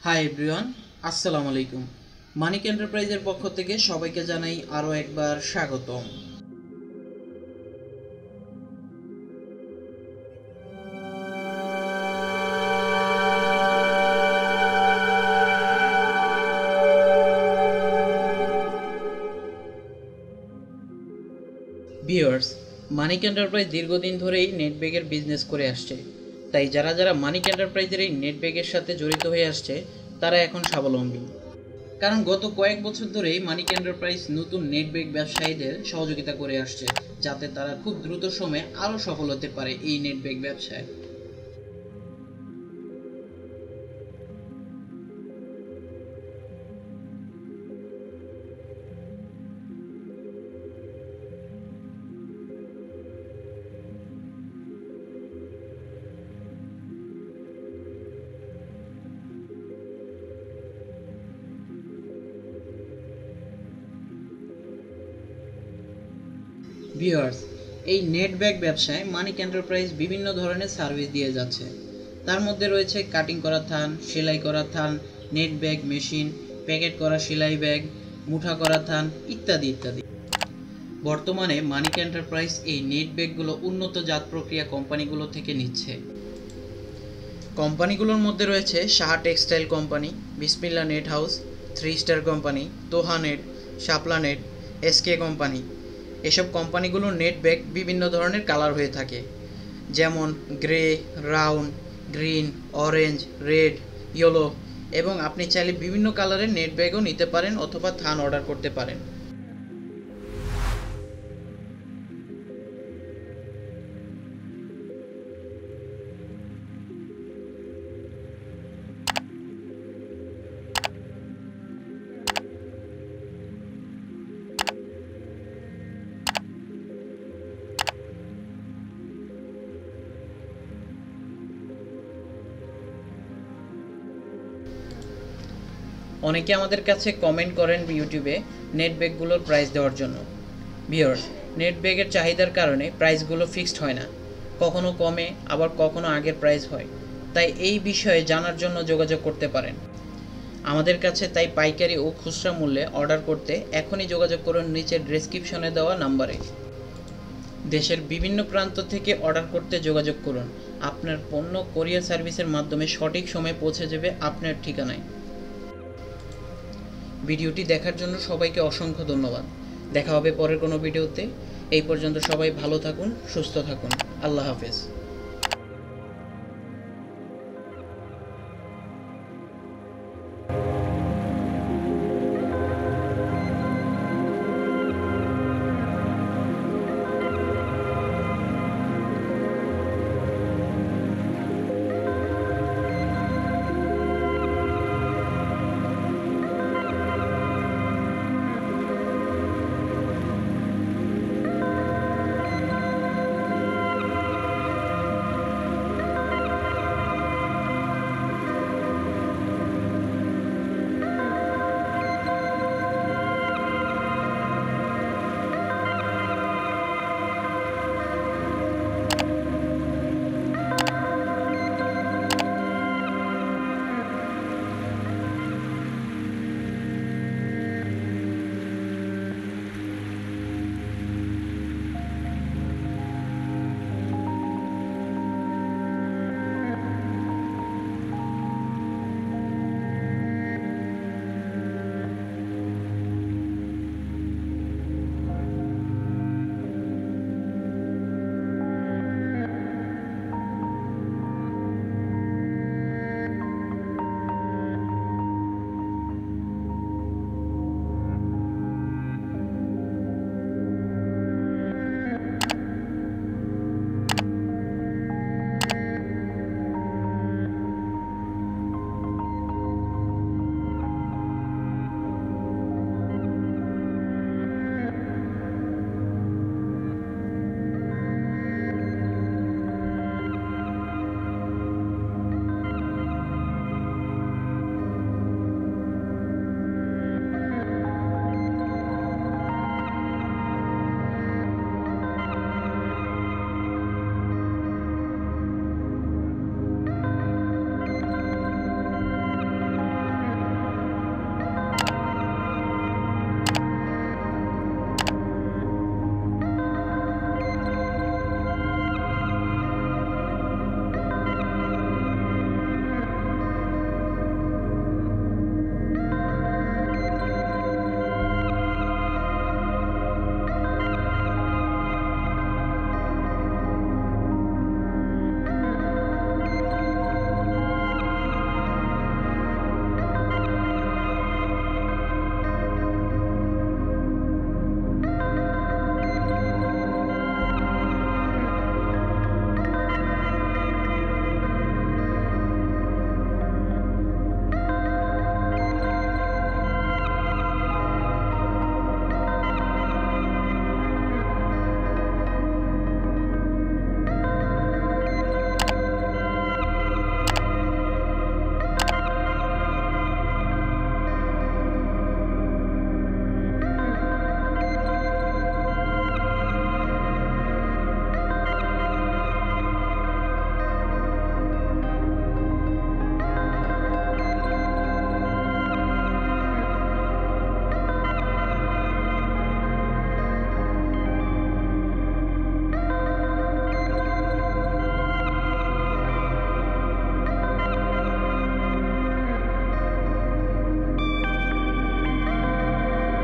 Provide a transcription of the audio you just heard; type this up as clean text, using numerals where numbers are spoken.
Hi everyone, আসসালামু আলাইকুম। মানিক এন্টারপ্রাইজের পক্ষ থেকে সবাইকে জানাই আরও একবার স্বাগতম। ভিউয়ার্স, মানিক এন্টারপ্রাইজ দীর্ঘদিন ধরেই নেট ব্যাগের বিজনেস করে আসছে। তাই যারা যারা মানিক এন্টারপ্রাইজের এই নেট ব্যাগের সাথে জড়িত হয়ে আসছে তারা এখন স্বাবলম্বী। কারণ গত কয়েক বছর ধরেই মানিক এন্টারপ্রাইজ নতুন নেট ব্যাগ ব্যবসায়ীদের সহযোগিতা করে আসছে, যাতে তারা খুব দ্রুত সময়ে আরও সফল হতে পারে এই নেট ব্যাগ ব্যবসায়। ভিউয়ার্স, এই নেট ব্যাগ ব্যবসায় মানিক এন্টারপ্রাইজ বিভিন্ন ধরনের সার্ভিস দিয়ে যাচ্ছে। তার মধ্যে রয়েছে কাটিং করা থান, সেলাই করা থান, নেট ব্যাগ মেশিন, প্যাকেট করা সেলাই ব্যাগ, মুঠা করা থান ইত্যাদি ইত্যাদি। বর্তমানে মানিক এন্টারপ্রাইজ এই নেট ব্যাগগুলো উন্নত জাত প্রক্রিয়া কোম্পানিগুলো থেকে নিচ্ছে। কোম্পানিগুলোর মধ্যে রয়েছে Saha textile company, Bismillah net house, 3 star company, Toha net, Shapla net, SK company. এসব কোম্পানিগুলোর নেট ব্যাগ বিভিন্ন ধরনের কালার হয়ে থাকে, যেমন grey, round, green, orange, red, yellow, এবং আপনি চাইলে বিভিন্ন কালারের নেট ব্যাগও নিতে পারেন অথবা থান অর্ডার করতে পারেন। অনেকে আমাদের কাছে কমেন্ট করেন ইউটিউবে নেট ব্যাগগুলোর প্রাইস দেওয়ার জন্য। ভিউয়ার্স, নেট ব্যাগের চাহিদার কারণে প্রাইসগুলো ফিক্সড হয় না, কখনো কমে আবার কখনো আগের প্রাইস হয়। তাই এই বিষয়ে জানার জন্য যোগাযোগ করতে পারেন আমাদের কাছে। তাই পাইকারি ও খুচরা মূল্যে অর্ডার করতে এখনই যোগাযোগ করুন নিচের ডেসক্রিপশনে দেওয়া নাম্বারে। দেশের বিভিন্ন প্রান্ত থেকে অর্ডার করতে যোগাযোগ করুন। আপনার পণ্য কোরিয়ার সার্ভিসের মাধ্যমে সঠিক সময়ে পৌঁছে যাবে আপনার ঠিকানায়। ভিডিওটি দেখার জন্য সবাইকে অসংখ্য ধন্যবাদ। দেখা হবে পরের কোনো ভিডিওতে। এই পর্যন্ত সবাই ভালো থাকুন, সুস্থ থাকুন। আল্লাহ হাফেজ।